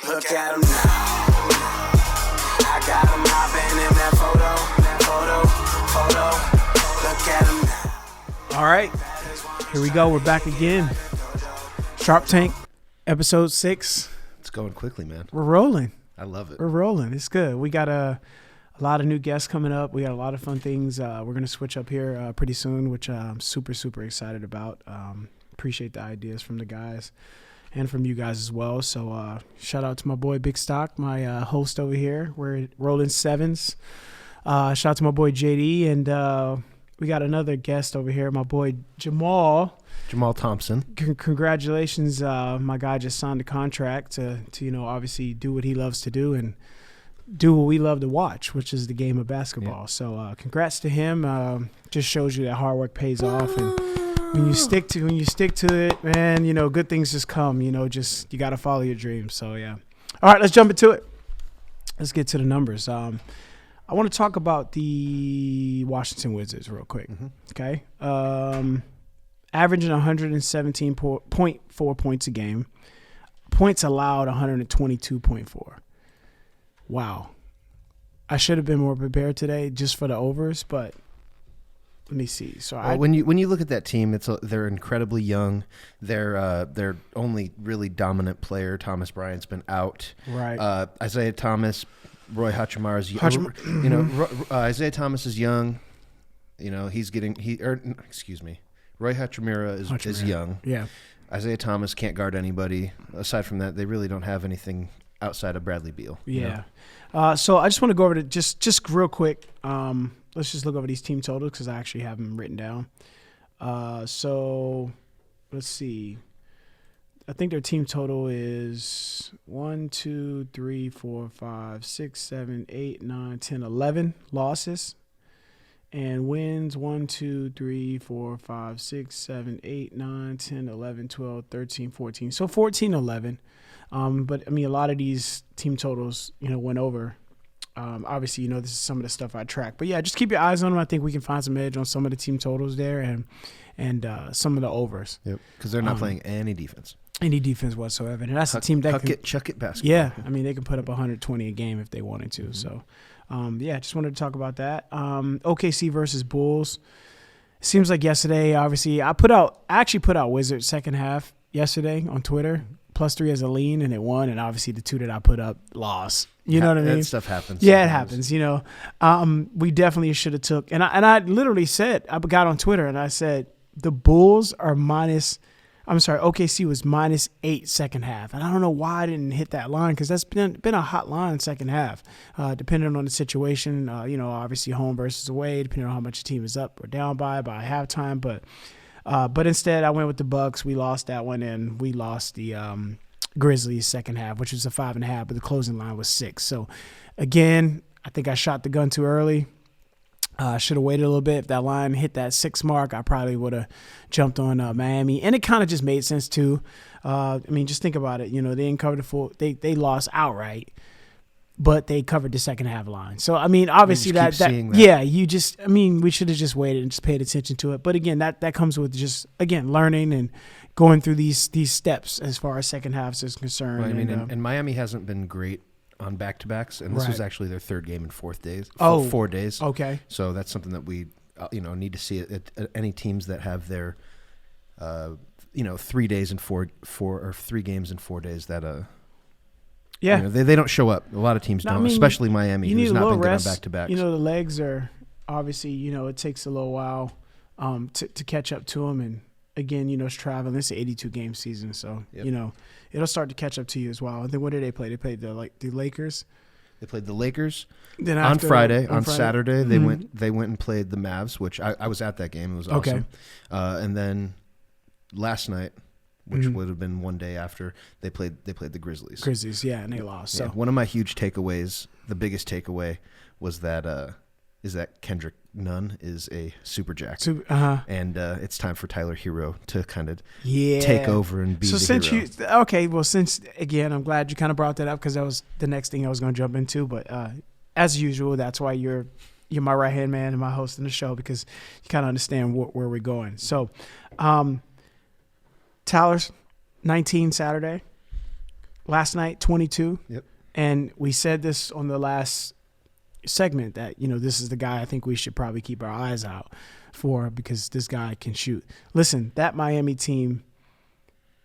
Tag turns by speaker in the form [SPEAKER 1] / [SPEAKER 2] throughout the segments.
[SPEAKER 1] Look at him now. I got him hopping in that photo. Look at him now.
[SPEAKER 2] All right, here we go. We're back again. Sharp Tank, episode 6.
[SPEAKER 3] It's going quickly, man.
[SPEAKER 2] We're rolling.
[SPEAKER 3] I love it.
[SPEAKER 2] We're rolling. It's good. We got a lot of new guests coming up. We got a lot of fun things. We're going to switch up here pretty soon, which I'm super, super excited about. Appreciate the ideas from the guys and from you guys as well. So shout out to my boy Big Stock, my host over here. We're rolling 7s. Shout out to my boy JD. And we got another guest over here, my boy Jamal
[SPEAKER 3] Thompson.
[SPEAKER 2] Congratulations. My guy just signed a contract to obviously do what he loves to do and do what we love to watch, which is the game of basketball. Yeah. So congrats to him. Just shows you that hard work pays off. And when you stick to it, man, good things just come. You got to follow your dreams. So, yeah. All right, let's jump into it. Let's get to the numbers. I want to talk about the Washington Wizards real quick, okay? Averaging 117.4 points a game. Points allowed, 122.4. Wow. I should have been more prepared today just for the overs, but let me see. So
[SPEAKER 3] when you look at that team, they're incredibly young. Their only really dominant player, Thomas Bryant's been out.
[SPEAKER 2] Right.
[SPEAKER 3] Isaiah Thomas, Roy Hachimura is Isaiah Thomas is young. Roy Hachimura is young.
[SPEAKER 2] Yeah.
[SPEAKER 3] Isaiah Thomas can't guard anybody. Aside from that, they really don't have anything outside of Bradley Beal.
[SPEAKER 2] Yeah. So I just want to go over to just real quick. Let's just look over these team totals because I actually have them written down. So let's see. I think their team total is 1, 2, 3, 4, 5, 6, 7, 8, 9, 10, 11 losses. And wins 1, 2, 3, 4, 5, 6, 7, 8, 9, 10, 11, 12, 13, 14. So 14-11. But I mean, a lot of these team totals, went over. Obviously, this is some of the stuff I track. But yeah, just keep your eyes on them. I think we can find some edge on some of the team totals there and some of the overs.
[SPEAKER 3] Yep, because they're not playing any defense.
[SPEAKER 2] Any defense whatsoever. And that's a team that
[SPEAKER 3] chuck it basketball.
[SPEAKER 2] Yeah, I mean, they can put up 120 a game if they wanted to. So, just wanted to talk about that. OKC versus Bulls. Seems like yesterday, obviously, I actually put out Wizards second half yesterday on Twitter. +3 as a lean, and it won. And obviously, the two that I put up lost. You know what I mean?
[SPEAKER 3] That stuff happens.
[SPEAKER 2] Yeah, it happens. We definitely should have took. And I literally said, I got on Twitter and I said, the Bulls are OKC was -8 second half. And I don't know why I didn't hit that line because that's been a hot line second half, depending on the situation. Obviously home versus away, depending on how much the team is up or down by halftime. But instead, I went with the Bucks. We lost that one, and we lost the Grizzlies second half, which was a 5.5, but the closing line was 6. So, again, I think I shot the gun too early. Should have waited a little bit. If that line hit that 6 mark, I probably would have jumped on Miami. And it kind of just made sense, too. Just think about it. They didn't cover the full – they lost outright, but they covered the second half line. So, obviously that – yeah, we should have just waited and just paid attention to it. But, again, that comes with just, again, learning and going through these steps as far as second halves is concerned.
[SPEAKER 3] Well, and Miami hasn't been great on back-to-backs, and this was actually their third game in 4 days.
[SPEAKER 2] Oh,
[SPEAKER 3] 4 days.
[SPEAKER 2] Okay.
[SPEAKER 3] So that's something that we, need to see at any teams that have their, 3 days and 4 or 3 games in 4 days that,
[SPEAKER 2] yeah,
[SPEAKER 3] they don't show up. A lot of teams don't, especially Miami, who's not been good on back-to-backs.
[SPEAKER 2] The legs are obviously, it takes a little while to catch up to them, and again, it's traveling. It's an 82-game season, so it'll start to catch up to you as well. And then what did they play? They played the Lakers.
[SPEAKER 3] They played the Lakers.
[SPEAKER 2] Then
[SPEAKER 3] on Friday. On Saturday, they went and played the Mavs, which I was at that game. It was awesome. Okay. And then last night, which would have been one day after, they played the Grizzlies.
[SPEAKER 2] And they lost. So
[SPEAKER 3] one of my huge takeaways, the biggest takeaway, was that Kendrick Nunn is a super jack. And it's time for Tyler Hero to kind of take over and be the hero.
[SPEAKER 2] Since again, I'm glad you kind of brought that up because that was the next thing I was going to jump into. But as usual, that's why you're my right-hand man and my host in the show, because you kind of understand where we're going. So Tyler's 19 Saturday. last night, 22.
[SPEAKER 3] Yep.
[SPEAKER 2] And we said this on the last segment that, this is the guy I think we should probably keep our eyes out for because this guy can shoot. Listen, that Miami team,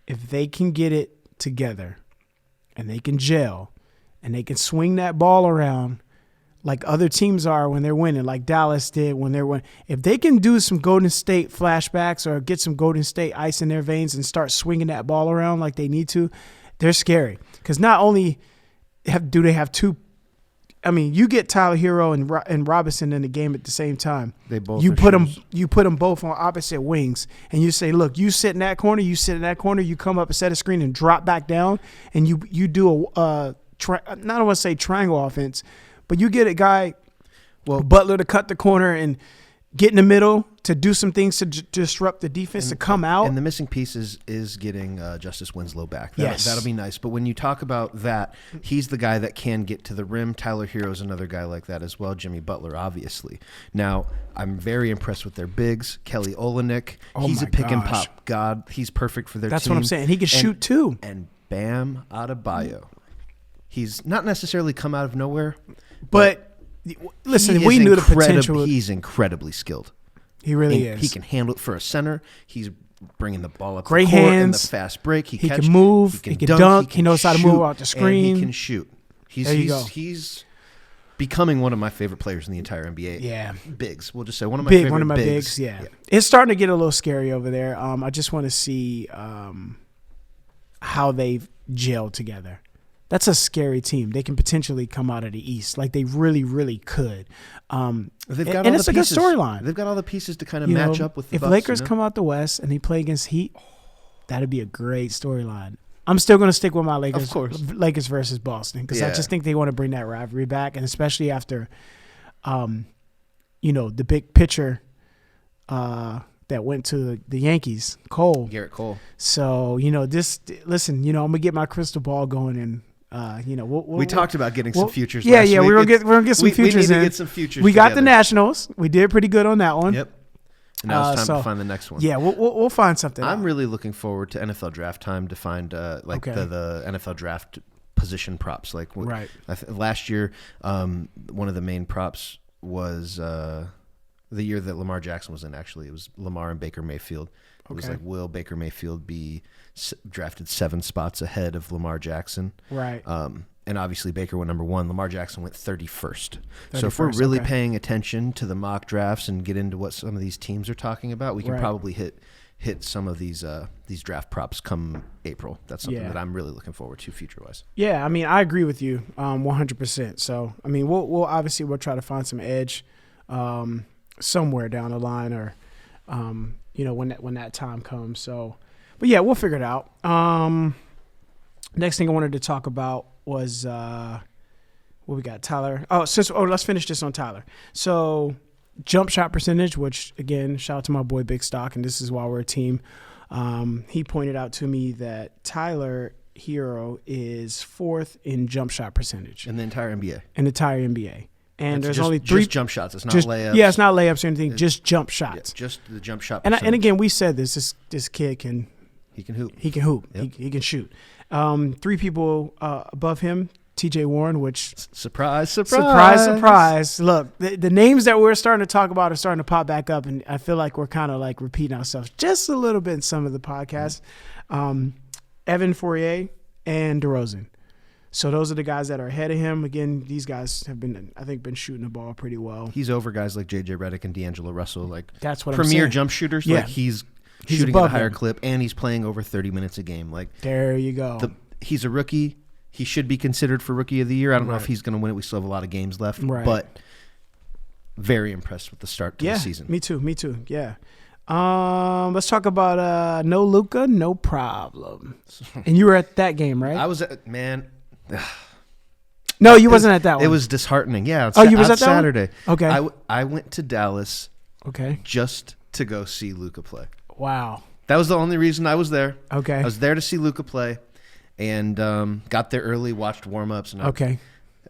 [SPEAKER 2] if they can get it together and they can gel and they can swing that ball around like other teams are when they're winning, like Dallas did when they're winning. If they can do some Golden State flashbacks or get some Golden State ice in their veins and start swinging that ball around like they need to, they're scary. Because not only do they have two, you get Tyler Hero and Robinson in the game at the same time.
[SPEAKER 3] They both
[SPEAKER 2] you put them both on opposite wings, and you say, look, you sit in that corner, you come up and set a screen and drop back down, and you do I don't want to say triangle offense, but you get a guy, Butler, to cut the corner and get in the middle to do some things to disrupt the defense, to come out.
[SPEAKER 3] And the missing piece is getting Justice Winslow back.
[SPEAKER 2] Yes.
[SPEAKER 3] That'll be nice. But when you talk about that, he's the guy that can get to the rim. Tyler Hero's another guy like that as well. Jimmy Butler, obviously. Now, I'm very impressed with their bigs. Kelly Olynyk, he's a pick and pop god. He's perfect for their team.
[SPEAKER 2] That's what I'm saying. He can shoot too.
[SPEAKER 3] And Bam Adebayo. He's not necessarily come out of nowhere,
[SPEAKER 2] but listen, we knew the potential.
[SPEAKER 3] He's incredibly skilled.
[SPEAKER 2] He really is.
[SPEAKER 3] He can handle it for a center. He's bringing the ball up
[SPEAKER 2] Great
[SPEAKER 3] the court
[SPEAKER 2] hands.
[SPEAKER 3] in the fast break. He
[SPEAKER 2] can move. He can dunk. He knows how to move out the screen.
[SPEAKER 3] And he can shoot. He's becoming one of my favorite players in the entire NBA.
[SPEAKER 2] Yeah.
[SPEAKER 3] Bigs. We'll just say one of my
[SPEAKER 2] bigs. Yeah. It's starting to get a little scary over there. I just want to see how they've gelled together. That's a scary team. They can potentially come out of the East. Like they really, really could.
[SPEAKER 3] They've got
[SPEAKER 2] and it's a good storyline.
[SPEAKER 3] They've got all the pieces to kind of match up with the Bucks.
[SPEAKER 2] If Lakers come out the West and they play against Heat, that'd be a great storyline. I'm still going to stick with my Lakers.
[SPEAKER 3] Of course.
[SPEAKER 2] Lakers versus Boston because I just think they want to bring that rivalry back, and especially after, the big pitcher that went to the Yankees,
[SPEAKER 3] Garrett Cole.
[SPEAKER 2] So listen. I'm gonna get my crystal ball going and.
[SPEAKER 3] We talked about getting some futures.
[SPEAKER 2] Yeah, we're gonna get some futures.
[SPEAKER 3] We need to get some futures.
[SPEAKER 2] We got the Nationals. We did pretty good on that one.
[SPEAKER 3] Yep. And now it's time to find the next one.
[SPEAKER 2] Yeah, we'll find something.
[SPEAKER 3] I'm really looking forward to NFL draft time to find the NFL draft position props. Like
[SPEAKER 2] right.
[SPEAKER 3] Last year, one of the main props was the year that Lamar Jackson was in. Actually, it was Lamar and Baker Mayfield. It was like, will Baker Mayfield be drafted 7 spots ahead of Lamar Jackson?
[SPEAKER 2] Right.
[SPEAKER 3] And obviously Baker went number 1. Lamar Jackson went 31st. So if we're really paying attention to the mock drafts and get into what some of these teams are talking about, we can probably hit some of these draft props come April. That's something that I'm really looking forward to future-wise.
[SPEAKER 2] Yeah, I agree with you 100%. So, we'll obviously try to find some edge somewhere down the line or when that time comes. So, but yeah, we'll figure it out. Next thing I wanted to talk about was what we got, Tyler. Let's finish this on Tyler. So, jump shot percentage, which again, shout out to my boy Big Stock, and this is why we're a team. He pointed out to me that Tyler Hero is 4th in jump shot percentage
[SPEAKER 3] in the entire NBA.
[SPEAKER 2] And there's
[SPEAKER 3] just,
[SPEAKER 2] only 3
[SPEAKER 3] just jump shots. It's not layups.
[SPEAKER 2] Yeah, it's not layups or anything. Just jump shots.
[SPEAKER 3] Yeah, just the jump shot.
[SPEAKER 2] And again, we said this kid can.
[SPEAKER 3] He can hoop.
[SPEAKER 2] He can hoop.
[SPEAKER 3] Yep.
[SPEAKER 2] He can shoot. 3 people above him, T.J. Warren, which
[SPEAKER 3] surprise.
[SPEAKER 2] Look, the names that we're starting to talk about are starting to pop back up, and I feel like we're kind of like repeating ourselves just a little bit in some of the podcasts. Evan Fournier and DeRozan. So those are the guys that are ahead of him. Again, these guys have been shooting the ball pretty well.
[SPEAKER 3] He's over guys like J.J. Redick and D'Angelo Russell, like
[SPEAKER 2] that's what
[SPEAKER 3] premier
[SPEAKER 2] I'm saying.
[SPEAKER 3] Jump shooters.
[SPEAKER 2] Yeah.
[SPEAKER 3] Like he's shooting at a higher clip, and he's playing over 30 minutes a game. Like
[SPEAKER 2] there you go.
[SPEAKER 3] He's a rookie. He should be considered for Rookie of the Year. I don't know if he's going to win it. We still have a lot of games left, but very impressed with the start to the season.
[SPEAKER 2] Me too. Yeah. Let's talk about no Luka, no problem. And you were at that game, right?
[SPEAKER 3] I was at
[SPEAKER 2] No, you wasn't at that one.
[SPEAKER 3] It was disheartening. Yeah.
[SPEAKER 2] You was at that
[SPEAKER 3] Saturday.
[SPEAKER 2] One? Okay.
[SPEAKER 3] I went to Dallas.
[SPEAKER 2] Okay.
[SPEAKER 3] Just to go see Luka play.
[SPEAKER 2] Wow.
[SPEAKER 3] That was the only reason I was there.
[SPEAKER 2] Okay.
[SPEAKER 3] I was there to see Luka play, and got there early, watched warm-ups, and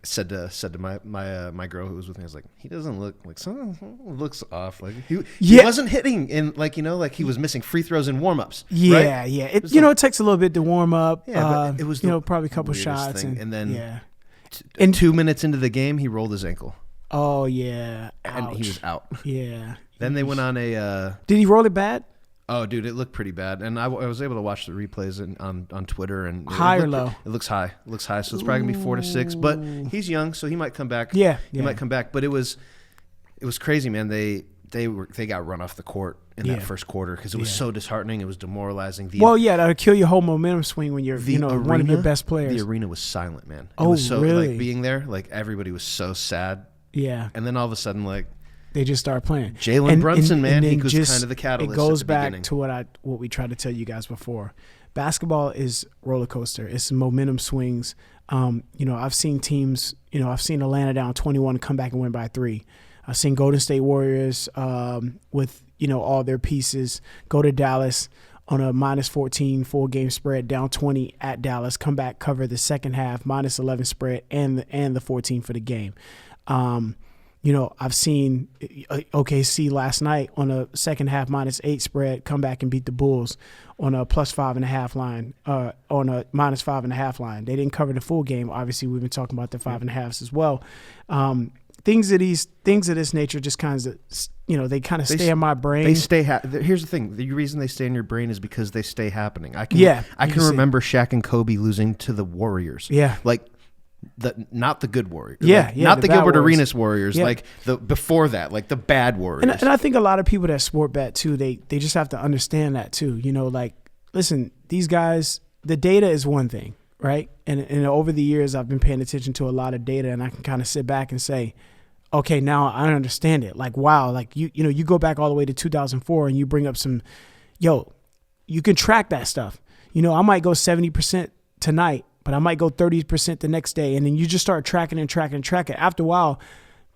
[SPEAKER 3] said to my girl who was with me, I was like, he doesn't look like something looks off. Like he wasn't hitting in like like he was missing free throws and warm ups.
[SPEAKER 2] Yeah,
[SPEAKER 3] right?
[SPEAKER 2] yeah. It takes a little bit to warm up.
[SPEAKER 3] Yeah, but it was
[SPEAKER 2] probably a couple shots
[SPEAKER 3] and then
[SPEAKER 2] and
[SPEAKER 3] 2 minutes into the game he rolled his ankle.
[SPEAKER 2] Oh yeah,
[SPEAKER 3] and he was out.
[SPEAKER 2] Yeah.
[SPEAKER 3] Then they went on a.
[SPEAKER 2] Did he roll it bad?
[SPEAKER 3] Oh, dude, it looked pretty bad, and I was able to watch the replays on Twitter, and
[SPEAKER 2] high or low?
[SPEAKER 3] It looks high. It looks high, so it's probably gonna be 4 to 6. But he's young, so he might come back.
[SPEAKER 2] Yeah,
[SPEAKER 3] he might come back. But it was crazy, man. They got run off the court in that first quarter because it was so disheartening. It was demoralizing.
[SPEAKER 2] That'll kill your whole momentum swing when you're one of your best players.
[SPEAKER 3] The arena was silent, man. It was so,
[SPEAKER 2] really?
[SPEAKER 3] Like being there, like everybody was so sad.
[SPEAKER 2] Yeah,
[SPEAKER 3] and then all of a sudden, like.
[SPEAKER 2] They just start playing.
[SPEAKER 3] Jalen Brunson, man, he was kind of the catalyst.
[SPEAKER 2] It goes
[SPEAKER 3] at the
[SPEAKER 2] back
[SPEAKER 3] beginning.
[SPEAKER 2] to what we tried to tell you guys before. Basketball is roller coaster. It's momentum swings. I've seen teams. I've seen Atlanta down 21 come back and win by 3. I've seen Golden State Warriors with all their pieces go to Dallas on a -14 4-game spread, down 20 at Dallas, come back, cover the second half -11 spread and the 14 for the game. I've seen OKC last night on a second half -8 spread come back and beat the Bulls on a +5.5 line, on a -5.5 line. They didn't cover the full game. Obviously, we've been talking about the 5.5s as well. Things of this nature just kind of, they kind of stay in my brain.
[SPEAKER 3] They stay. Here's the thing: the reason they stay in your brain is because they stay happening. I can remember Shaq and Kobe losing to the Warriors.
[SPEAKER 2] Yeah,
[SPEAKER 3] like. Not the good Warriors.
[SPEAKER 2] Not
[SPEAKER 3] the Gilbert
[SPEAKER 2] Warriors.
[SPEAKER 3] Arenas Warriors. Yeah. Like the before that, like the bad Warriors.
[SPEAKER 2] And I think a lot of people that sport bet too, they just have to understand that too. Listen, these guys, the data is one thing, right? And over the years, I've been paying attention to a lot of data, and I can kind of sit back and say, okay, now I understand it. Like, wow, like you go back all the way to 2004, and you bring up some, you can track that stuff. I might go 70% tonight, but I might go 30% the next day. And then you just start tracking and tracking and tracking. After a while,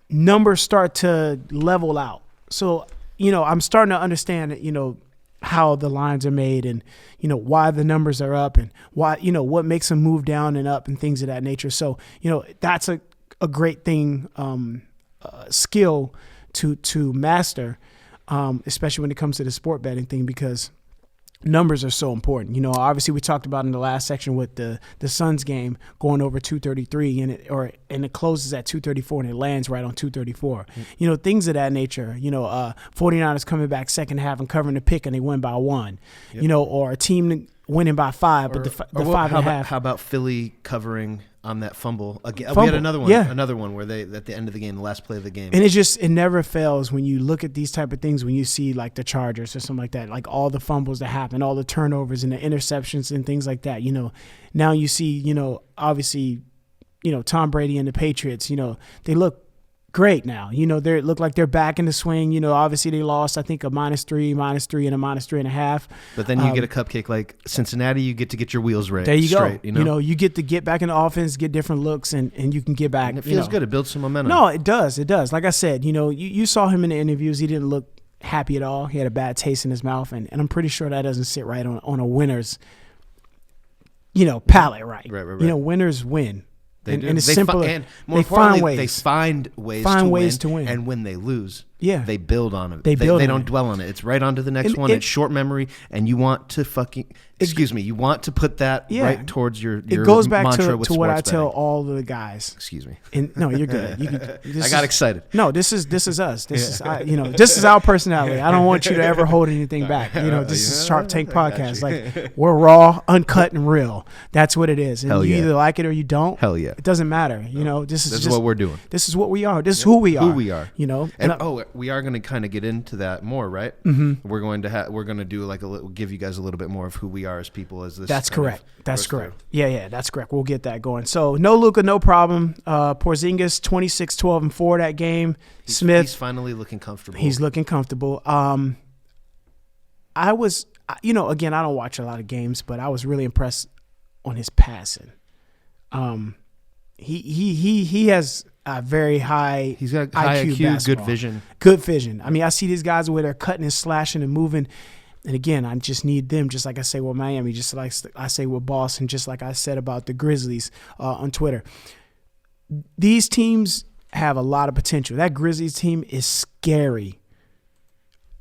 [SPEAKER 2] numbers start to level out. So, I'm starting to understand, how the lines are made and, why the numbers are up and why, what makes them move down and up and things of that nature. So, that's a great thing, skill to master, especially when it comes to the sport betting thing, because numbers are so important. Obviously we talked about in the last section with the Suns game going over 233 and it closes at 234 and it lands right on 234. Things of that nature. 49ers coming back second half and covering the pick and they win by 1. Yep. Or a team winning by 5, but the 5.5.
[SPEAKER 3] How about Philly covering on that fumble again? We had another one where they at the end of the game, the last play of the game,
[SPEAKER 2] and it never fails when you look at these type of things. When you see like the Chargers or something like that, like all the fumbles that happen, all the turnovers and the interceptions and things like that. Now you see, obviously, Tom Brady and the Patriots. They look great now. They look like they're back in the swing. Obviously they lost, I think, a -3, and a -3.5.
[SPEAKER 3] But then you get a cupcake like Cincinnati. You get to get your wheels right.
[SPEAKER 2] There you
[SPEAKER 3] straight,
[SPEAKER 2] go. You get to get back in the offense, get different looks, and you can get back.
[SPEAKER 3] And it feels good. It builds some momentum.
[SPEAKER 2] No, it does. It does. Like I said, you saw him in the interviews. He didn't look happy at all. He had a bad taste in his mouth, and I'm pretty sure that doesn't sit right on a winner's, palate, right?
[SPEAKER 3] Right.
[SPEAKER 2] Winners win.
[SPEAKER 3] And
[SPEAKER 2] it's simpler.
[SPEAKER 3] And more importantly, they find ways to win. And when they lose, they build on it. They don't dwell on it. It's right on to the next one. It's short memory, and you want to you want to put that right towards your
[SPEAKER 2] it goes back
[SPEAKER 3] mantra
[SPEAKER 2] to what I tell all the guys.
[SPEAKER 3] Excuse me.
[SPEAKER 2] No, you're good.
[SPEAKER 3] I got excited.
[SPEAKER 2] No, this is us. This is our personality. I don't want you to ever hold anything back. This is Sharp Tank Podcast. Like, we're raw, uncut, and real. That's what it is. And you either like it or you don't.
[SPEAKER 3] Hell yeah.
[SPEAKER 2] It doesn't matter. This is
[SPEAKER 3] what we're doing.
[SPEAKER 2] This is what we are. This is who we are.
[SPEAKER 3] Who we are. And we are going to kind of get into that more, right? Mm-hmm. We're going to do give you guys a little bit more of who we are as people as this.
[SPEAKER 2] That's correct. That's correct. Yeah, that's correct. We'll get that going. So no Luka, no problem. Porzingis 26, 12, and 4 that game.
[SPEAKER 3] He's finally looking comfortable.
[SPEAKER 2] He's looking comfortable. I was, again, I don't watch a lot of games, but I was really impressed on his passing. He has a very high.
[SPEAKER 3] He's got high IQ, good vision.
[SPEAKER 2] Good vision. I mean, I see these guys where they're cutting and slashing and moving. And again, I just need them, just like I say with Miami, just like I say with Boston, just like I said about the Grizzlies on Twitter. these teams have a lot of potential. That Grizzlies team is scary.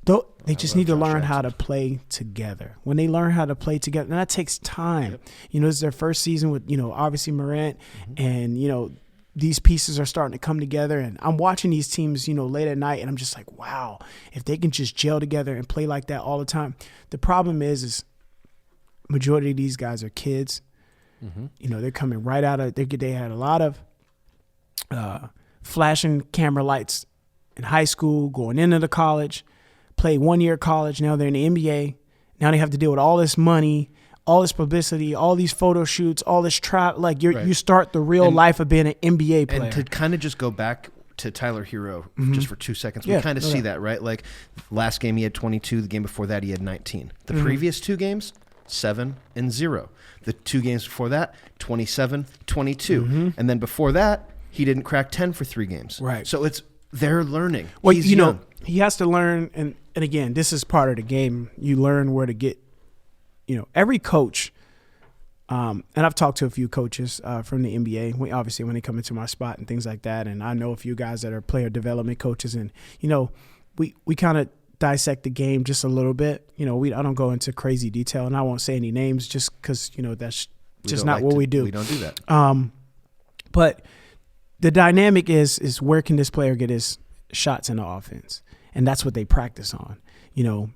[SPEAKER 2] Though they just need to learn how to play together. When they learn how to play together, and that takes time. Yep. You know, it's their first season with, you know, obviously Morant, and, you know, these pieces are starting to come together. And I'm watching these teams, you know, late at night, and I'm just like, wow, if they can just gel together and play like that all the time. The problem is majority of these guys are kids. You know, they're coming right out of, they had a lot of flashing camera lights in high school, going into the college, played 1 year college. Now they're in the NBA. Now they have to deal with all this money, all this publicity, all these photo shoots, all this trap. Like you start the real life of being an NBA player.
[SPEAKER 3] And to kind of just go back to Tyler Hero just for 2 seconds, we kind of see that, right? Like last game he had 22. The game before that he had 19. The previous 2 games, 7 and 0. The 2 games before that, 27, 22. And then before that, he didn't crack 10 for 3 games.
[SPEAKER 2] Right.
[SPEAKER 3] So they're learning.
[SPEAKER 2] Well,
[SPEAKER 3] He's
[SPEAKER 2] you
[SPEAKER 3] young.
[SPEAKER 2] know, he has to learn, and again, this is part of the game. You learn where to get, you know, every coach, and I've talked to a few coaches from the NBA, obviously when they come into my spot and things like that, and I know a few guys that are player development coaches, and, you know, we kind of dissect the game just a little bit. You know, I don't go into crazy detail, and I won't say any names just because, you know, that's just not what we do.
[SPEAKER 3] We don't do that.
[SPEAKER 2] But the dynamic is where can this player get his shots in the offense? And that's what they practice on. You know,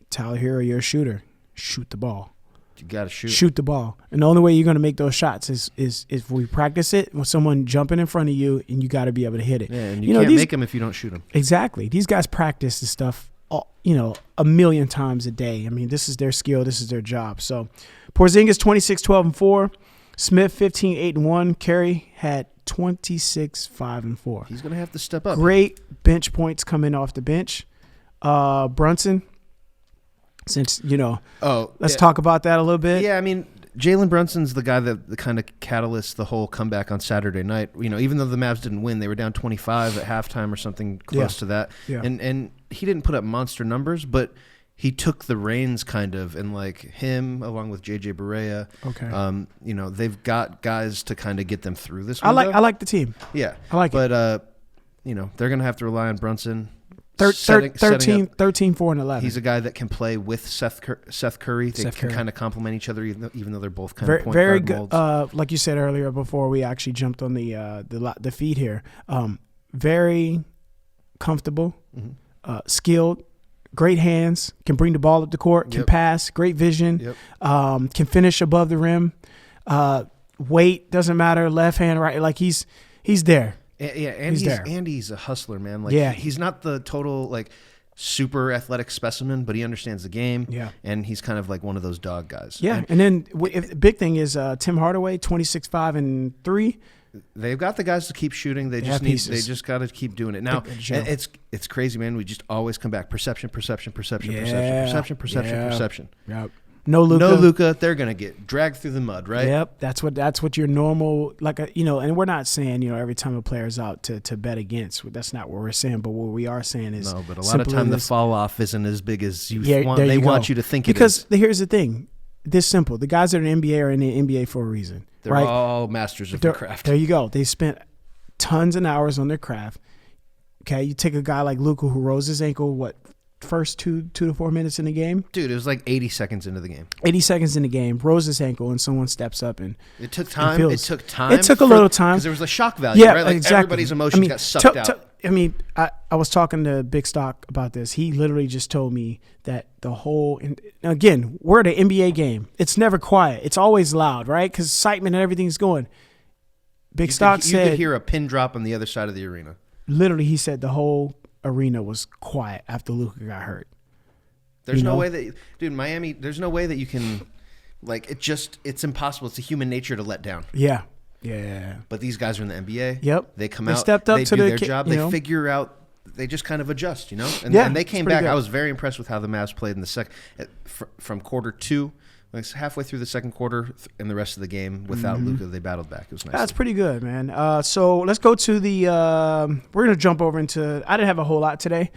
[SPEAKER 2] Tyler Hero, you're a shooter. Shoot the ball.
[SPEAKER 3] You got to shoot.
[SPEAKER 2] Shoot the ball. And the only way you're going to make those shots is if we practice it with someone jumping in front of you, and you got to be able to hit it.
[SPEAKER 3] Yeah, and you can't make them if you don't shoot them.
[SPEAKER 2] Exactly. These guys practice this stuff, you know, a million times a day. I mean, this is their skill. This is their job. So Porzingis 26, 12, and 4. Smith 15, 8, and 1. Curry had 26, 5, and 4.
[SPEAKER 3] He's going to have to step up.
[SPEAKER 2] Great bench points coming off the bench. Brunson, since, you know, let's talk about that a little bit.
[SPEAKER 3] Yeah, I mean, Jalen Brunson's the guy that kind of catalyst the whole comeback on Saturday night. You know, even though the Mavs didn't win, they were down 25 at halftime or something close to that.
[SPEAKER 2] Yeah.
[SPEAKER 3] And he didn't put up monster numbers, but he took the reins kind of, and like him along with JJ Barea.
[SPEAKER 2] Okay.
[SPEAKER 3] You know, they've got guys to kind of get them through this window.
[SPEAKER 2] I like the team.
[SPEAKER 3] Yeah.
[SPEAKER 2] I like
[SPEAKER 3] it. But you know, they're going to have to rely on Brunson.
[SPEAKER 2] 13, 4, and 11.
[SPEAKER 3] He's a guy that can play with Seth Curry. They can kind of complement each other, even though they're both kind of point
[SPEAKER 2] very
[SPEAKER 3] guard
[SPEAKER 2] good.
[SPEAKER 3] molds.
[SPEAKER 2] Like you said earlier, before we actually jumped on the feed here, very comfortable, skilled, great hands, can bring the ball up the court, can pass, great vision, can finish above the rim. Weight doesn't matter, left hand, right. Like he's there.
[SPEAKER 3] Yeah, and he's a hustler, man. Like, he's not the total like super athletic specimen, but he understands the game. Yeah, and he's kind of like one of those dog guys.
[SPEAKER 2] Yeah, and then the big thing is Tim Hardaway, 26, 5, and 3.
[SPEAKER 3] They've got the guys to keep shooting. They just got to keep doing it. Now it's crazy, man. We just always come back. Perception.
[SPEAKER 2] Yep. No Luka.
[SPEAKER 3] They're gonna get dragged through the mud, right?
[SPEAKER 2] Yep. That's what your normal, and we're not saying, every time a player's out to bet against. That's not what we're saying. But what we are saying is,
[SPEAKER 3] no. But a lot of time the fall off isn't as big as you want.
[SPEAKER 2] They
[SPEAKER 3] want you to think it is.
[SPEAKER 2] Because here's the thing, this simple. The guys that are in the NBA are in the NBA for a reason.
[SPEAKER 3] They're
[SPEAKER 2] right?
[SPEAKER 3] all masters of their craft.
[SPEAKER 2] There you go. They spent tons of hours on their craft. Okay, you take a guy like Luka who rose his ankle, first 2 to 4 minutes in the game?
[SPEAKER 3] Dude, it was like 80 seconds into the game.
[SPEAKER 2] 80 seconds in the game, rose his ankle, and someone steps up and
[SPEAKER 3] it took time. It took time.
[SPEAKER 2] It took a little time.
[SPEAKER 3] Because there was a shock value, right? Like
[SPEAKER 2] exactly.
[SPEAKER 3] Everybody's emotions got sucked out.
[SPEAKER 2] I was talking to Big Stock about this. He literally just told me that again, we're at an NBA game. It's never quiet. It's always loud, right? Because excitement and everything's going. Big Stock said...
[SPEAKER 3] You could hear a pin drop on the other side of the arena.
[SPEAKER 2] Literally, he said the whole arena was quiet after Luka got hurt.
[SPEAKER 3] There's no way that, dude, Miami, there's no way that you can, it's impossible. It's a human nature to let down.
[SPEAKER 2] Yeah.
[SPEAKER 3] But these guys are in the NBA.
[SPEAKER 2] Yep.
[SPEAKER 3] They come
[SPEAKER 2] they
[SPEAKER 3] out.
[SPEAKER 2] Stepped up
[SPEAKER 3] they
[SPEAKER 2] to
[SPEAKER 3] do their job. They figure out. They just kind of adjust, And they came back. Good. I was very impressed with how the Mavs played in the second, from quarter 2. Like halfway through the second quarter and the rest of the game without Luka, they battled back. It was nice.
[SPEAKER 2] That's pretty good, man. So let's go to we're going to jump over into, I didn't have a whole lot today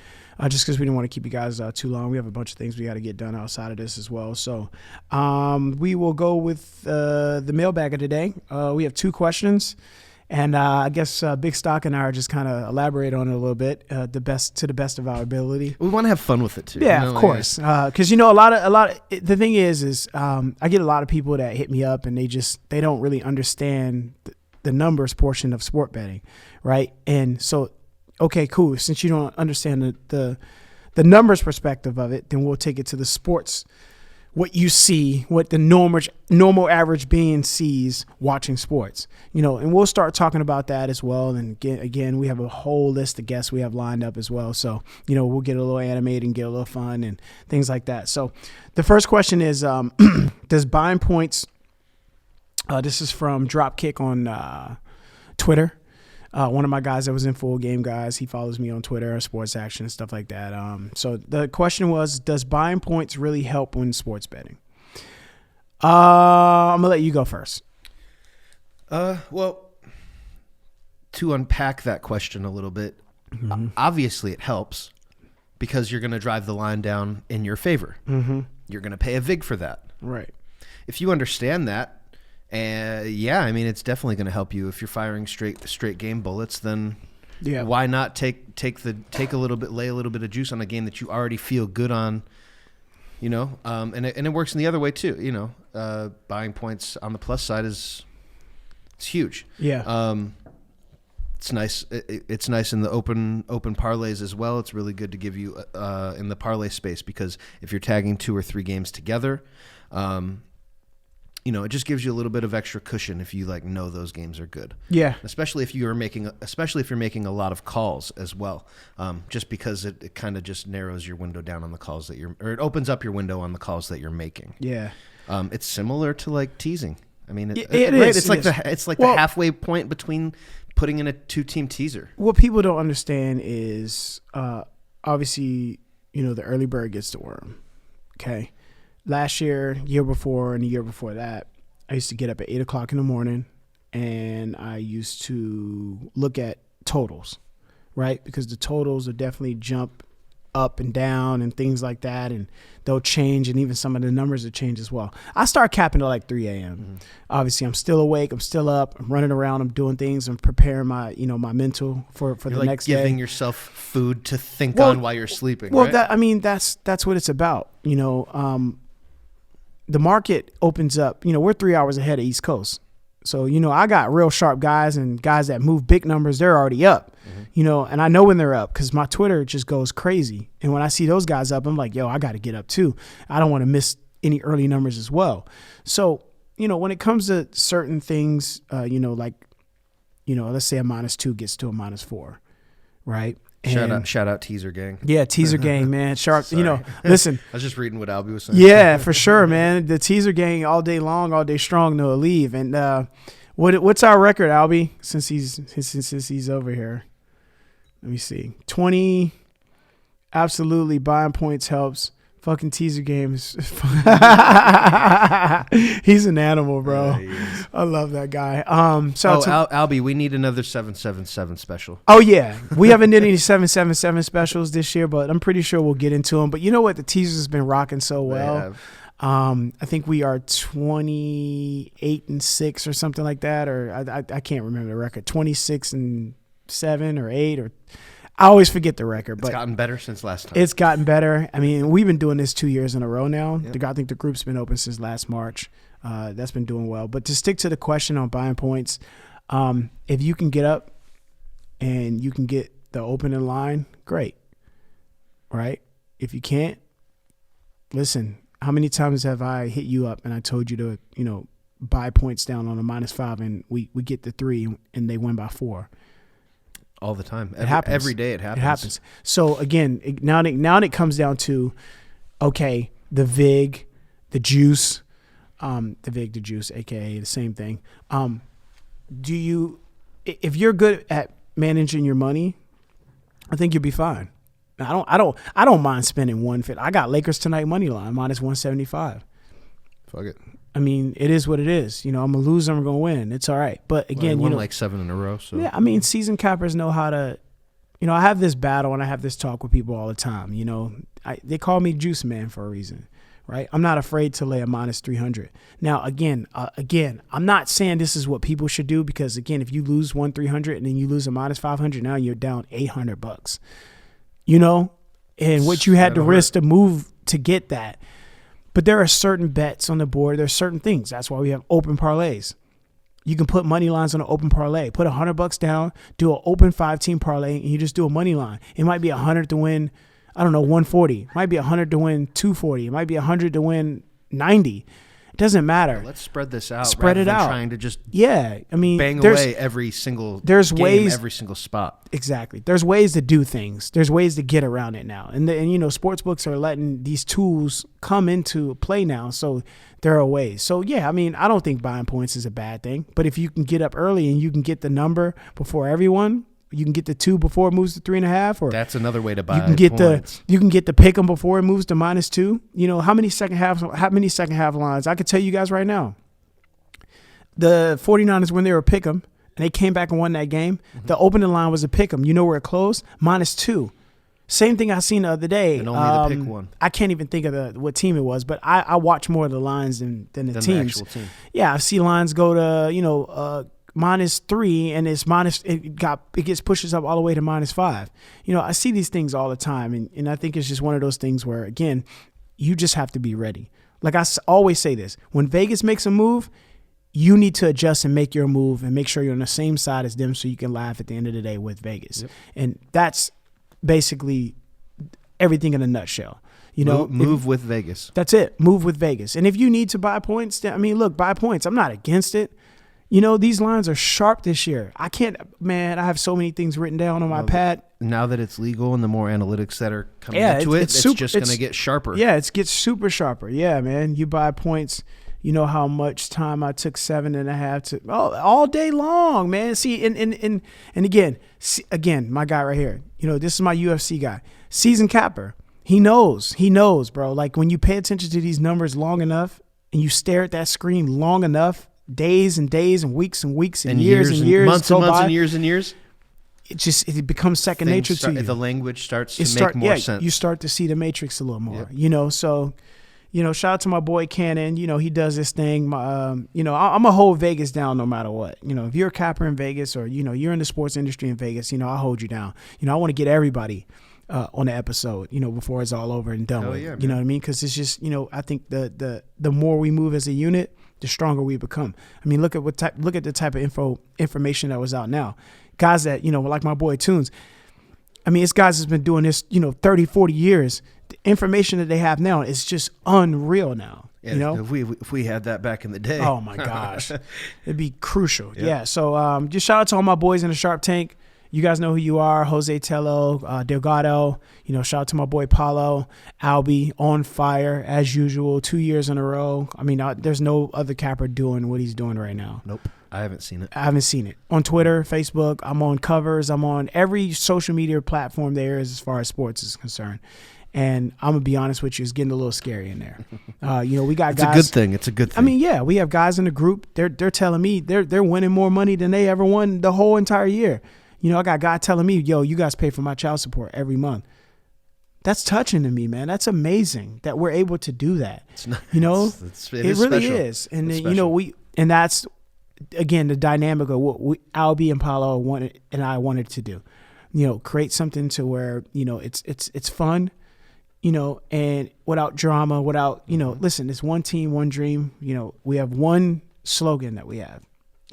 [SPEAKER 2] just because we didn't want to keep you guys too long. We have a bunch of things we got to get done outside of this as well. So we will go with the mailbag of today. We have 2 questions. And I guess Big Stock and I are just kind of elaborate on it a little bit, to the best of our ability.
[SPEAKER 3] We want to have fun with it too.
[SPEAKER 2] Yeah, of course. Because a lot of the thing is I get a lot of people that hit me up and they don't really understand the numbers portion of sport betting, right? And so, okay, cool. Since you don't understand the numbers perspective of it, then we'll take it to the sports. What you see, what the normal average being sees watching sports, and we'll start talking about that as well. And again, we have a whole list of guests we have lined up as well. So, we'll get a little animated and get a little fun and things like that. So the first question is, does buying points, this is from Dropkick on Twitter. One of my guys that was in Full Game Guys, he follows me on Twitter, Sports Action, and stuff like that. So the question was, does buying points really help when sports betting? I'm going to let you go first.
[SPEAKER 3] Well, to unpack that question a little bit, obviously it helps because you're going to drive the line down in your favor. Mm-hmm. You're going to pay a vig for that.
[SPEAKER 2] Right.
[SPEAKER 3] If you understand that, it's definitely going to help you. If you're firing straight game bullets, then why not lay a little bit of juice on a game that you already feel good on, and it works in the other way too. Buying points on the plus side it's huge.
[SPEAKER 2] Yeah.
[SPEAKER 3] It's nice. It's nice in the open parlays as well. It's really good to give you in the parlay space because if you're tagging 2 or 3 games together, it just gives you a little bit of extra cushion if you know those games are good.
[SPEAKER 2] Yeah.
[SPEAKER 3] Especially if you're making a lot of calls as well. Just because it kind of just narrows your window down on the calls it opens up your window on the calls that you're making.
[SPEAKER 2] Yeah.
[SPEAKER 3] It's similar to teasing. I mean,
[SPEAKER 2] it is.
[SPEAKER 3] It's like the halfway point between putting in a 2-team teaser.
[SPEAKER 2] What people don't understand is obviously, the early bird gets the worm. Okay. Last year before, and the year before that, I used to get up at 8 o'clock in the morning and I used to look at totals, right? Because the totals will definitely jump up and down and things like that, and they'll change, and even some of the numbers will change as well. I start capping at 3 a.m. Mm-hmm. Obviously, I'm still awake. I'm still up. I'm running around. I'm doing things. I'm preparing my, my mental for the next day.
[SPEAKER 3] Giving yourself food to think on while you're sleeping.
[SPEAKER 2] Well,
[SPEAKER 3] right?
[SPEAKER 2] That's what it's about. The market opens up, we're 3 hours ahead of East Coast. So, I got real sharp guys and guys that move big numbers. They're already up, and I know when they're up because my Twitter just goes crazy. And when I see those guys up, I'm like, yo, I got to get up too. I don't want to miss any early numbers as well. So, when it comes to certain things, let's say a -2 gets to a -4, right?
[SPEAKER 3] Shout out Teaser Gang.
[SPEAKER 2] Yeah, Teaser Gang, man. Sharp, listen.
[SPEAKER 3] I was just reading what Albie was saying.
[SPEAKER 2] Yeah, for sure, man. The Teaser Gang all day long, all day strong, no leave. And what's our record, Albie, since he's over here? Let me see. 20, absolutely. Buying points helps. Fucking Teaser Games. He's an animal, bro. Yeah, I love that guy.
[SPEAKER 3] Albie, we need another 777 special.
[SPEAKER 2] Oh, yeah. We haven't did any 777 specials this year, but I'm pretty sure we'll get into them. But you know what? The teaser's been rocking so well. I think we are 28-6 or something like that, or I can't remember the record. 26-7 or 8 or. I always forget the record, but
[SPEAKER 3] it's gotten better since last time.
[SPEAKER 2] It's gotten better. I mean, we've been doing this 2 years in a row now. Yep. I think the group's been open since last March. That's been doing well. But to stick to the question on buying points, if you can get up and you can get the opening line, great, right? If you can't, listen. How many times have I hit you up and I told you to, buy points down on a -5 and we get the 3 and they win by 4?
[SPEAKER 3] All the time.
[SPEAKER 2] It happens.
[SPEAKER 3] Every day it happens.
[SPEAKER 2] It happens. So again, now it comes down to, okay, the VIG, the juice, aka the same thing. If you're good at managing your money, I think you'll be fine. I don't mind spending $150. I got Lakers tonight money line -175.
[SPEAKER 3] Fuck it.
[SPEAKER 2] I mean, it is what it is. I'm going to lose, I'm going to win. It's all right. But again,
[SPEAKER 3] won like 7 in a row. So
[SPEAKER 2] yeah, I mean, season cappers know how to, I have this battle and I have this talk with people all the time. They call me Juice Man for a reason, right? I'm not afraid to lay a minus 300. Now, again, I'm not saying this is what people should do because, again, if you lose 300 and then you lose a minus 500, now you're down $800, you know, and what you had to risk to move to get that. But there are certain bets on the board. There's certain things. That's why we have open parlays. You can put money lines on an open parlay. Put $100 down, do an open 5-team parlay, and you just do a money line. It might be 100 to win, I don't know, 140. It might be 100 to win 240. It might be 100 to win 90. It doesn't matter.
[SPEAKER 3] Let's spread this out.
[SPEAKER 2] Spread it out.
[SPEAKER 3] Trying to just
[SPEAKER 2] bang
[SPEAKER 3] away every single every single spot.
[SPEAKER 2] Exactly. There's ways to do things. There's ways to get around it now. And you know, sports books are letting these tools come into play now. So there are ways. So yeah, I mean, I don't think buying points is a bad thing. But if you can get up early and you can get the number before everyone, you can get the 2 before it moves to 3.5, or
[SPEAKER 3] that's another way to buy.
[SPEAKER 2] You can get the pick 'em before it moves to -2. You know how many second half lines? I could tell you guys right now. The 49ers, when they were pick 'em and they came back and won that game, the opening line was a pick 'em. You know where it closed? -2. Same thing I seen the other day.
[SPEAKER 3] And only the pick one.
[SPEAKER 2] I can't even think of what team it was, but I watch more of the lines than the teams.
[SPEAKER 3] The actual team.
[SPEAKER 2] Yeah, I see lines go to -3 and it pushes up all the way to -5. You know, I see these things all the time, and I think it's just one of those things where, again, you just have to be ready. Like I always say this, when Vegas makes a move, you need to adjust and make your move and make sure you're on the same side as them so you can laugh at the end of the day with Vegas. Yep. And that's basically everything in a nutshell. You know,
[SPEAKER 3] move with Vegas.
[SPEAKER 2] That's it. Move with Vegas. And if you need to buy points, then, I mean, look, buy points. I'm not against it. You know, these lines are sharp this year. I have so many things written down on my pad.
[SPEAKER 3] Now that it's legal and the more analytics that are coming into it's just going to get sharper.
[SPEAKER 2] Yeah, it gets super sharper. Yeah, man. You buy points. You know how much time I took 7.5 all day long, man. See, and again, my guy right here. You know, this is my UFC guy. Season capper. He knows, bro. Like when you pay attention to these numbers long enough and you stare at that screen long enough, days and days and weeks and weeks and years and years,
[SPEAKER 3] months and months and years and years,
[SPEAKER 2] it becomes second nature to you.
[SPEAKER 3] The language starts to make more sense.
[SPEAKER 2] You start to see the matrix a little more. Yep. You know, so shout out to my boy Cannon. You know, he does this thing. I'm gonna hold Vegas down no matter what. You know, if you're a capper in Vegas or you're in the sports industry in Vegas, I'll hold you down. I want to get everybody on the episode, before it's all over and done with. Yeah, you know what I mean? Because it's just, I think the more we move as a unit, the stronger we become. I mean, look at the type of information that was out now. Guys that, like my boy Tunes. I mean, it's guys that's been doing this, 30, 40 years. The information that they have now is just unreal now.
[SPEAKER 3] Yeah, if we had that back in the day.
[SPEAKER 2] Oh my gosh. It'd be crucial. Yeah. So just shout out to all my boys in the Sharp Tank. You guys know who you are. Jose Tello, Delgado, shout out to my boy Paulo, Albie, on fire as usual, 2 years in a row. I mean, there's no other capper doing what he's doing right now.
[SPEAKER 3] Nope. I haven't seen it. On
[SPEAKER 2] Twitter, Facebook, I'm on covers. I'm on every social media platform there is as far as sports is concerned. And I'm going to be honest with you, it's getting a little scary in there. We got guys.
[SPEAKER 3] It's a good thing.
[SPEAKER 2] I mean, yeah, we have guys in the group. They're telling me they're winning more money than they ever won the whole entire year. I got a guy telling me, yo, you guys pay for my child support every month. That's touching to me, man. That's amazing that we're able to do that.
[SPEAKER 3] It's not,
[SPEAKER 2] it really
[SPEAKER 3] special.
[SPEAKER 2] is. And and that's, again, the dynamic of what Albie and Paulo wanted and I wanted to do. Create something to where, it's fun, and without drama, without, listen, it's one team, one dream. We have one slogan that we have.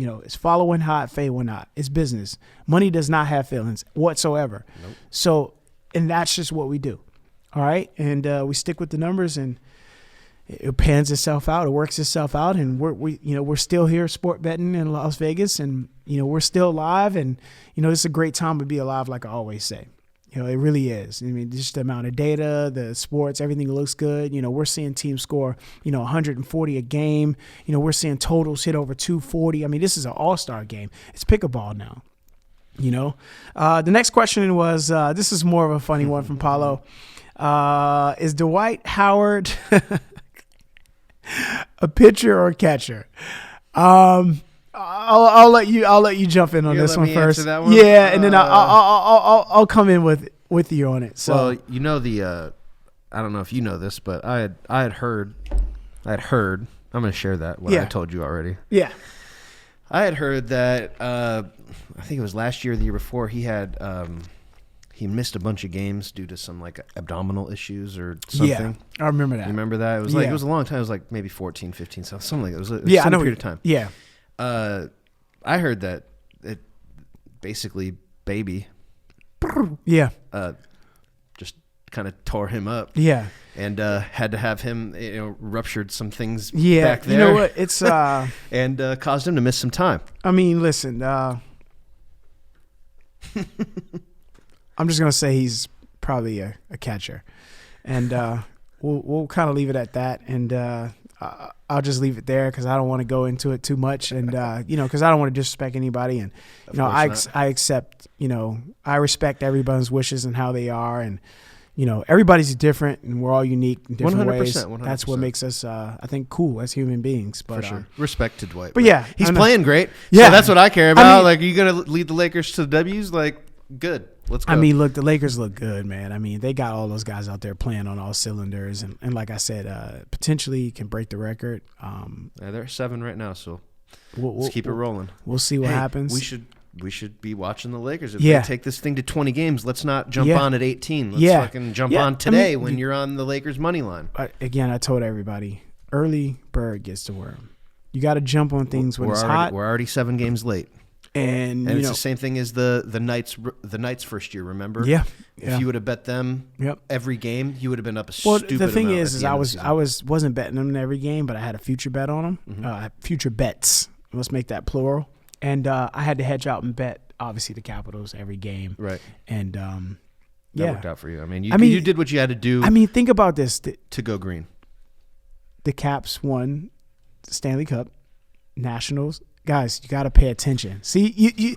[SPEAKER 2] It's follow when hot, fade when not. It's business. Money does not have feelings whatsoever. Nope. So, and that's just what we do. All right. And we stick with the numbers and it pans itself out. It works itself out. And we're still here sport betting in Las Vegas and, we're still alive. And, it's a great time to be alive. Like I always say, it really is. I mean, just the amount of data, the sports, everything looks good. We're seeing teams score, 140 a game. We're seeing totals hit over 240. I mean, this is an all-star game. It's pickleball now. The next question was, this is more of a funny one from Paulo. Is Dwight Howard a pitcher or catcher? I'll let you jump in on this one first.
[SPEAKER 3] That one?
[SPEAKER 2] Yeah, and then I'll come in with you on it. So
[SPEAKER 3] well, I don't know if you know this, but I had heard. I'm going to share that. What I told you already.
[SPEAKER 2] Yeah.
[SPEAKER 3] I had heard that. I think it was last year, or the year before. He had. He missed a bunch of games due to some like abdominal issues or something.
[SPEAKER 2] Yeah, I remember that.
[SPEAKER 3] You remember that? It was like it was a long time. It was like maybe 14, 15, something like that. It was some period of time.
[SPEAKER 2] Yeah.
[SPEAKER 3] I heard that it basically baby.
[SPEAKER 2] Yeah.
[SPEAKER 3] Just kind of tore him up.
[SPEAKER 2] Yeah.
[SPEAKER 3] And had to have him, ruptured some things
[SPEAKER 2] Yeah.
[SPEAKER 3] back there.
[SPEAKER 2] You know what? It's
[SPEAKER 3] and caused him to miss some time.
[SPEAKER 2] I mean, listen. I'm just gonna say he's probably a catcher, and we'll kind of leave it at that. And I'll just leave it there because I don't want to go into it too much, and because I don't want to disrespect anybody. And I accept, I respect everybody's wishes and how they are, and everybody's different, and we're all unique in different
[SPEAKER 3] 100%,
[SPEAKER 2] ways.
[SPEAKER 3] 100%.
[SPEAKER 2] That's what makes us, I think, cool as human beings. But
[SPEAKER 3] for sure, respect to Dwight.
[SPEAKER 2] But yeah,
[SPEAKER 3] he's playing great.
[SPEAKER 2] Yeah,
[SPEAKER 3] so that's what I care about. Like, are you gonna lead the Lakers to the W's? Like, good. Let's go.
[SPEAKER 2] I mean, look, the Lakers look good, man. I mean, they got all those guys out there playing on all cylinders, and like I said, potentially can break the record.
[SPEAKER 3] They're 7 right now, so let's keep it rolling.
[SPEAKER 2] We'll see what happens.
[SPEAKER 3] We should be watching the Lakers. If they take this thing to 20 games, let's not jump on at 18. Let's fucking jump on today when you're on the Lakers money line.
[SPEAKER 2] Again, I told everybody, early bird gets the worm. You got to jump on things when it's hot.
[SPEAKER 3] We're already 7 games late.
[SPEAKER 2] And
[SPEAKER 3] it's the same thing as the Knights first year, remember?
[SPEAKER 2] Yeah.
[SPEAKER 3] If you would have bet them every game, you would have been up a stupid amount.
[SPEAKER 2] Well, the thing is I wasn't betting them in every game, but I had a future bet on them. Mm-hmm. Future bets. Let's make that plural. And I had to hedge out and bet, obviously, the Capitals every game.
[SPEAKER 3] Right.
[SPEAKER 2] And
[SPEAKER 3] that worked out for you. I mean, you did what you had to do.
[SPEAKER 2] I mean, think about this.
[SPEAKER 3] To go green.
[SPEAKER 2] The Caps won the Stanley Cup, Nationals. Guys, you got to pay attention. See, you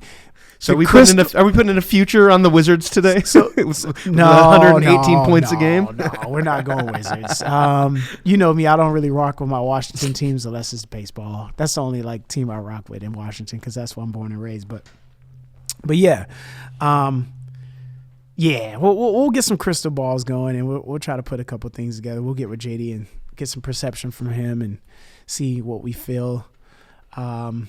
[SPEAKER 3] so are we putting in a future on the Wizards today?
[SPEAKER 2] So, no,
[SPEAKER 3] 118 points a game?
[SPEAKER 2] No, we're not going Wizards. You know me, I don't really rock with my Washington teams unless it's baseball. That's the only team I rock with in Washington because that's where I'm born and raised. But yeah, we'll get some crystal balls going and we'll try to put a couple things together. We'll get with JD and get some perception from him and see what we feel. And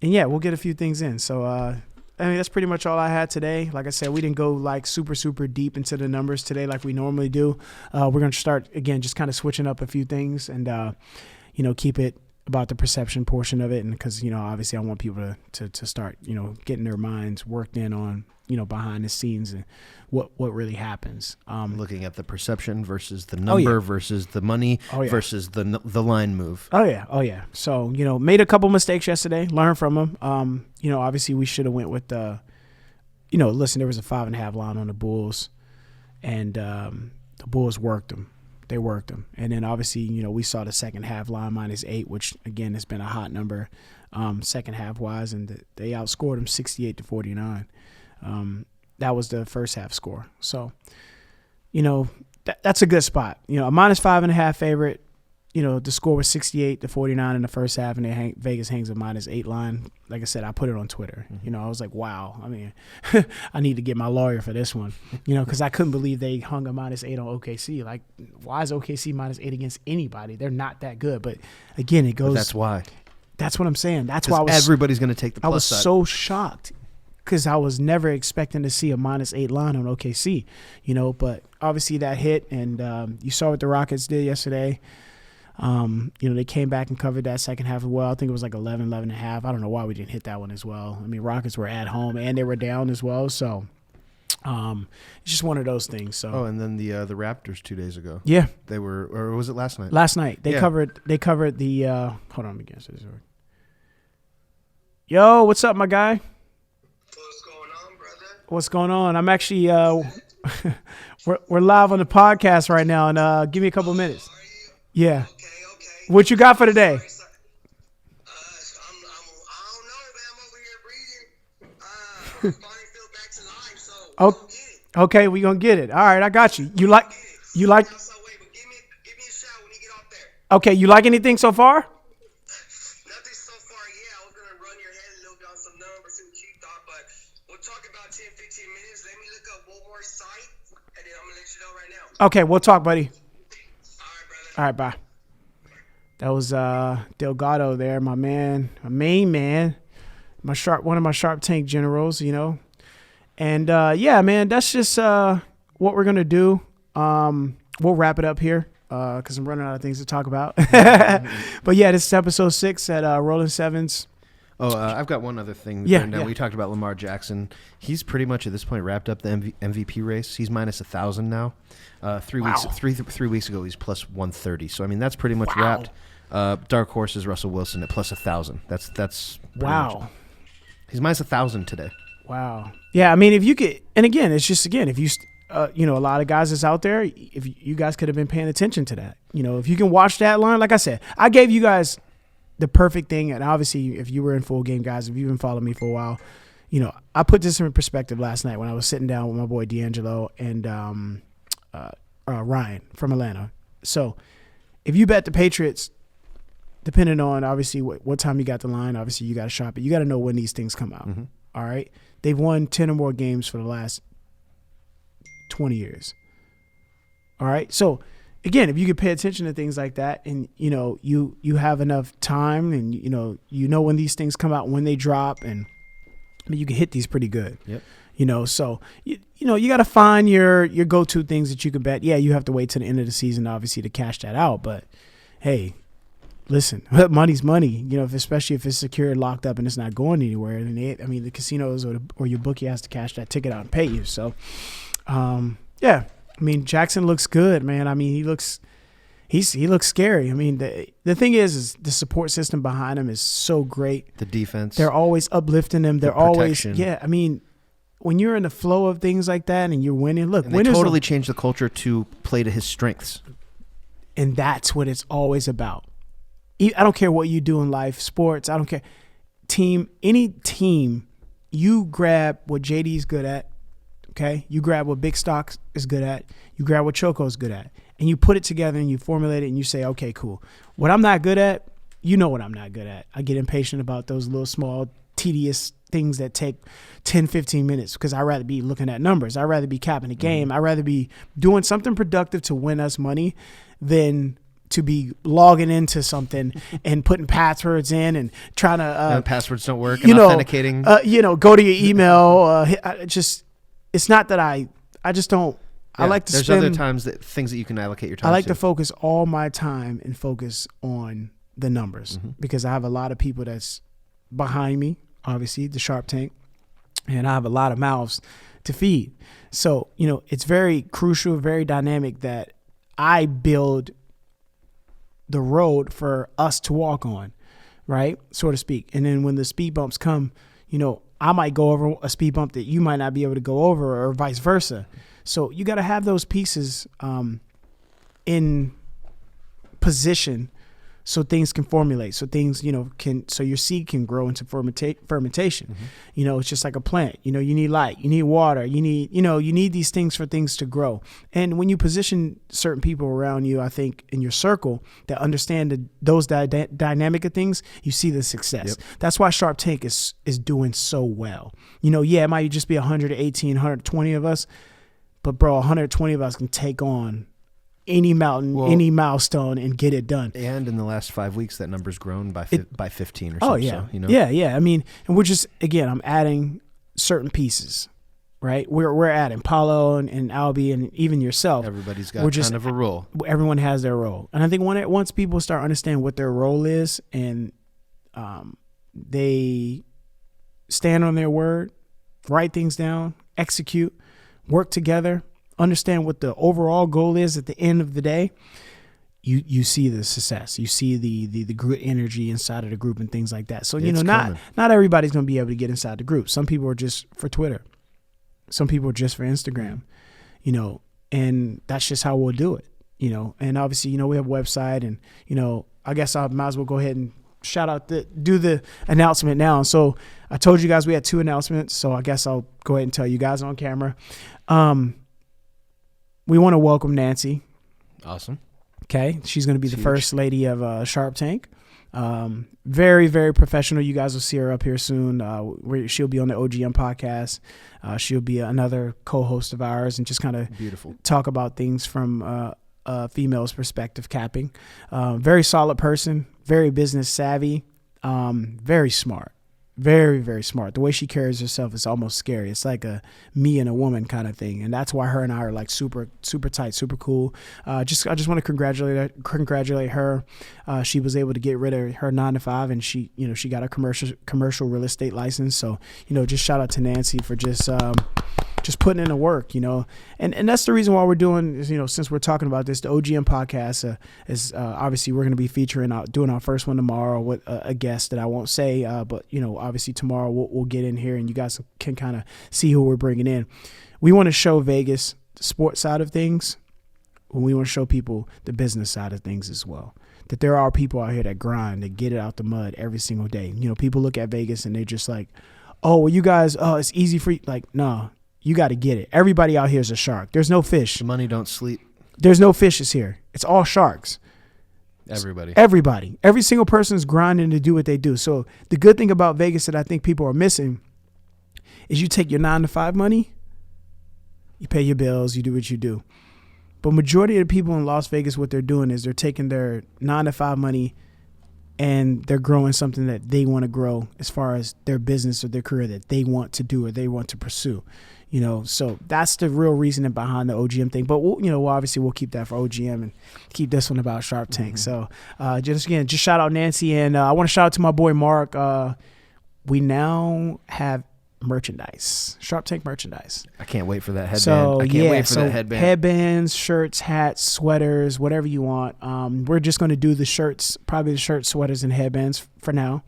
[SPEAKER 2] yeah, we'll get a few things in. So, I mean, that's pretty much all I had today. Like I said, we didn't go super, super deep into the numbers today like we normally do. We're going to start, again, just kind of switching up a few things and, keep it about the perception portion of it. And because, obviously I want people to start, getting their minds worked in on, behind the scenes and what really happens.
[SPEAKER 3] Looking at the perception versus the number versus the money versus the line move.
[SPEAKER 2] Oh yeah. So, made a couple mistakes yesterday, learned from them. Obviously we should have went with the, listen, there was a 5.5 line on the Bulls and the Bulls worked them. They worked them. And then obviously, we saw the second half line -8, which again has been a hot number second half wise, and they outscored them 68-49. That was the first half score. So, that's a good spot. A -5.5 favorite. The score was 68-49 in the first half, and then Vegas hangs a -8 line. Like I said, I put it on Twitter.
[SPEAKER 3] Mm-hmm.
[SPEAKER 2] I was like, wow. I mean, I need to get my lawyer for this one. Because I couldn't believe they hung a -8 on OKC. Like, why is OKC -8 against anybody? They're not that good. But again, it goes.
[SPEAKER 3] But that's why.
[SPEAKER 2] That's what I'm saying. That's why
[SPEAKER 3] everybody's going to take the plus side.
[SPEAKER 2] I was so shocked. Because I was never expecting to see a -8 line on OKC, but obviously that hit, and you saw what the Rockets did yesterday. They came back and covered that second half as well. I think it was like 11.5. I don't know why we didn't hit that one as well. I mean, Rockets were at home and they were down as well, so it's just one of those things. So.
[SPEAKER 3] Oh, and then the Raptors 2 days ago.
[SPEAKER 2] Yeah,
[SPEAKER 3] they were, or was it last night?
[SPEAKER 2] Last night they covered the. Hold on, again. Yo, what's up, my guy? What's going on? I'm actually we're live on the podcast right now, and give me a couple minutes. Yeah. Okay. What you got for today?
[SPEAKER 4] I don't know, man. I'm over here breathing. Field back to life, so
[SPEAKER 2] okay, we gonna get it. All right, I got you. You like?
[SPEAKER 4] Give me a shout when you get off there.
[SPEAKER 2] Okay, you like anything so far?
[SPEAKER 4] Nothing so far. Yeah, I was gonna run your head a little bit on some numbers, see what you thought, but We'll talk about 10, 15 minutes. Let me look up one more site, and then I'm going to let you know right now.
[SPEAKER 2] Okay, we'll talk, buddy.
[SPEAKER 4] All right, brother.
[SPEAKER 2] All right, bye. That was Delgado there, my man, my main man, one of my Sharp Tank generals, you know. And yeah, man, that's just what we're gonna do. We'll wrap it up here because I'm running out of things to talk about. But yeah, this is episode 6 at Rolling Sevens.
[SPEAKER 3] Oh, I've got one other thing.
[SPEAKER 2] Yeah,
[SPEAKER 3] Now we talked about Lamar Jackson. He's pretty much at this point wrapped up the MVP race. He's minus 1,000 now. 3 weeks, 3 weeks ago, he's plus 130. So I mean, that's pretty much wrapped. Dark horse is Russell Wilson at plus 1,000. That's
[SPEAKER 2] wow.
[SPEAKER 3] He's minus 1,000 today.
[SPEAKER 2] Wow. Yeah, I mean, if you could, and again, it's just if you, you know, a lot of guys that's out there, if you guys could have been paying attention to that, you know, if you can watch that line, like I said, I gave you guys the perfect thing, and obviously, if you were in full game, guys, if you've been following me for a while, you know, I put this in perspective last night when I was sitting down with my boy D'Angelo and Ryan from Atlanta. So, if you bet the Patriots, depending on obviously what time you got the line, obviously you got to shop it. You got to know when these things come out. Mm-hmm. All right, they've won 10 or more games for the last 20 years. All right, so again, if you could pay attention to things like that, and you know you have enough time, and you know when these things come out, when they drop, and I mean, you can hit these pretty good.
[SPEAKER 3] Yep.
[SPEAKER 2] You know, so you know you got to find your go-to things that you can bet. Yeah, you have to wait till the end of the season, obviously, to cash that out. But hey, listen, money's money. You know, especially if it's secured, locked up, and it's not going anywhere. Then the casinos or your bookie has to cash that ticket out and pay you. So, yeah. I mean, Jackson looks good, man. I mean, he looks scary. I mean, the thing is the support system behind him is so great.
[SPEAKER 3] The defense.
[SPEAKER 2] They're always uplifting him. They're always, yeah. I mean, when you're in the flow of things like that and you're winning, look,
[SPEAKER 3] they totally changed the culture to play to his strengths.
[SPEAKER 2] And that's what it's always about. I don't care what you do in life, sports, I don't care. Any team, you grab what JD's good at. Okay, you grab what Big Stock is good at, you grab what Choco is good at, and you put it together and you formulate it and you say, okay, cool. What I'm not good at, you know what I'm not good at. I get impatient about those little small, tedious things that take 10, 15 minutes because I'd rather be looking at numbers. I'd rather be capping a game. Mm-hmm. I'd rather be doing something productive to win us money than to be logging into something and putting passwords in and trying to
[SPEAKER 3] passwords don't work and authenticating.
[SPEAKER 2] Go to your email. It's not that I just don't. Yeah, I like to.
[SPEAKER 3] There's other times things that you can allocate your time.
[SPEAKER 2] I like to focus all my time and focus on the numbers because I have a lot of people that's behind me. Obviously, the Sharp Tank, and I have a lot of mouths to feed. So it's very crucial, very dynamic that I build the road for us to walk on, right, so to speak. And then when the speed bumps come, I might go over a speed bump that you might not be able to go over or vice versa. So you got to have those pieces in position so things can formulate, so things, so your seed can grow into fermentation. Mm-hmm. It's just like a plant. You need light, you need water, you need these things for things to grow. And when you position certain people around you, I think in your circle that understand those dynamic of things, you see the success. Yep. That's why Sharp Tank is doing so well. It might just be 118, 120 of us, but bro, 120 of us can take on any mountain, any milestone, and get it done. And
[SPEAKER 3] in the last 5 weeks, that number's grown by 15 or so.
[SPEAKER 2] Oh, yeah. So, Yeah. I mean, and we're just, again, I'm adding certain pieces, right? We're adding Paulo and Albie and even yourself.
[SPEAKER 3] Everybody's got kind of a role.
[SPEAKER 2] Everyone has their role. And I think once people start understanding what their role is and they stand on their word, write things down, execute, work together, understand what the overall goal is at the end of the day, you see the success. You see the good energy inside of the group and things like that. So, not everybody's going to be able to get inside the group. Some people are just for Twitter. Some people are just for Instagram, and that's just how we'll do it, And obviously, we have a website and, I guess I might as well go ahead and do the announcement now. And so I told you guys we had 2 announcements. So I guess I'll go ahead and tell you guys on camera. We want to welcome Nancy.
[SPEAKER 3] Awesome.
[SPEAKER 2] Okay. She's going to be the first lady of Sharp Tank. Very, very professional. You guys will see her up here soon. She'll be on the OGM podcast. She'll be another co-host of ours and just kind of talk about things from a female's perspective, capping. Very solid person, very business savvy, very smart. Very, very smart. The way she carries herself is almost scary. It's like a me and a woman kind of thing. And that's why her and I are like super, super tight, super cool. I just want to congratulate her. She was able to get rid of her 9-to-5 and she got a commercial real estate license. So, just shout out to Nancy for just putting in the work, and that's the reason why we're doing, since we're talking about this, the OGM podcast is obviously we're going to be doing our first one tomorrow with a guest that I won't say, but obviously tomorrow we'll get in here and you guys can kind of see who we're bringing in. We want to show Vegas the sports side of things. We want to show people the business side of things as well. That there are people out here that grind, that get it out the mud every single day. People look at Vegas and they're just like, oh, well, you guys, it's easy for you. Like, no. You got to get it. Everybody out here is a shark. There's no fish.
[SPEAKER 3] The money don't sleep.
[SPEAKER 2] There's no fishes here. It's all sharks.
[SPEAKER 3] Everybody.
[SPEAKER 2] Every single person is grinding to do what they do. So the good thing about Vegas that I think people are missing is you take your 9-to-5 money, you pay your bills, you do what you do. But majority of the people in Las Vegas, what they're doing is they're taking their 9-to-5 money and they're growing something that they want to grow as far as their business or their career that they want to do or they want to pursue. So that's the real reasoning behind the OGM thing. But obviously we'll keep that for OGM and keep this one about Sharp Tank. So just shout out Nancy, and I want to shout out to my boy Mark. We now have merchandise, Sharp Tank merchandise.
[SPEAKER 3] I can't wait for that headband.
[SPEAKER 2] So,
[SPEAKER 3] I can't wait for that headband.
[SPEAKER 2] Headbands, shirts, hats, sweaters, whatever you want. We're just going to do the shirts, probably the shirts, sweaters, and headbands for now.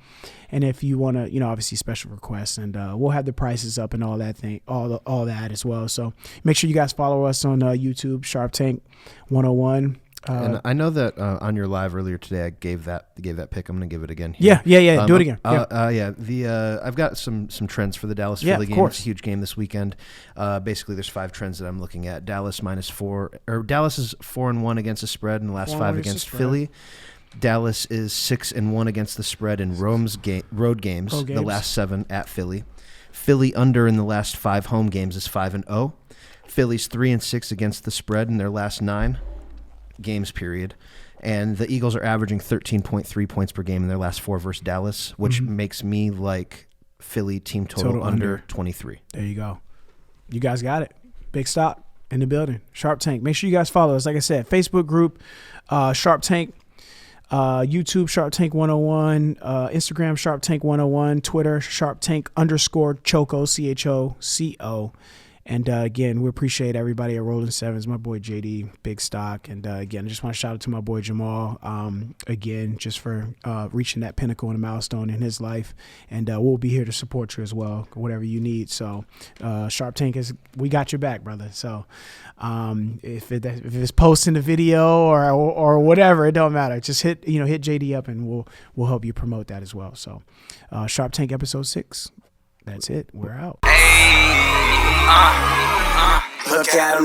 [SPEAKER 2] And if you want to, obviously special requests, and we'll have the prices up and all that thing, all that as well. So make sure you guys follow us on YouTube, Sharp Tank 101.
[SPEAKER 3] And I know that on your live earlier today, I gave that pick. I'm going to give it again here.
[SPEAKER 2] Yeah. Do it again.
[SPEAKER 3] I've got some trends for the Dallas Philly game.
[SPEAKER 2] Course.
[SPEAKER 3] It's a huge game this weekend. Basically, there's 5 trends that I'm looking at. Dallas is 4-1 against the spread in the last 5 against Philly. Dallas is 6-1 against the spread in road games, the last 7 at Philly. Philly under in the last 5 home games is 5-0. Philly's 3-6 against the spread in their last 9 games period. And the Eagles are averaging 13.3 points per game in their last 4 versus Dallas, which makes me like Philly team total under 23.
[SPEAKER 2] There you go. You guys got it. Big stock in the building. Sharp Tank. Make sure you guys follow us. Like I said, Facebook group, Sharp Tank. YouTube Sharp Tank 101, Instagram Sharp Tank 101, Twitter Sharp Tank _Choco CHOCO. And again, we appreciate everybody at Rolling Sevens, my boy JD, big stock. And again, I just want to shout out to my boy Jamal, again, just for reaching that pinnacle and a milestone in his life. And we'll be here to support you as well, whatever you need. So Sharp Tank we got your back, brother. So if it's posting the video or whatever, it don't matter. Just hit JD up and we'll help you promote that as well. So Sharp Tank episode 6. That's it. We're out.
[SPEAKER 1] Look at him